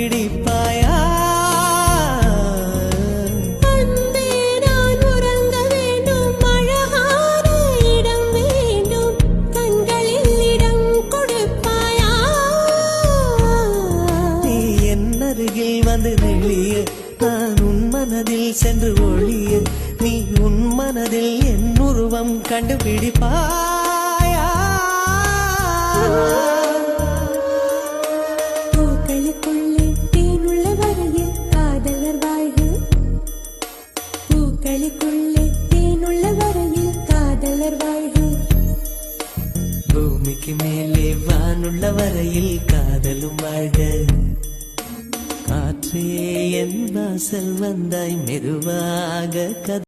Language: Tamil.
கண்டுபிடிப்பாயா? வந்து நெளிய நான் உன் மனதில் சென்று ஒளிய நீ உன் மனதில் என் உருவம் கண்டுபிடிப்பாயா? பூக்களுக்குள்ளே தேனுள்ள வரையில் காதலர் வாழ்க. பூக்களுக்குள்ளே தேனுள்ள வரையில் காதலர் வாழ்க. பூமிக்கு மேலே வானுள்ள வரையில் காதலும் வாழ்க. காற்றே என் வாசல் வந்தாய் மெதுவாக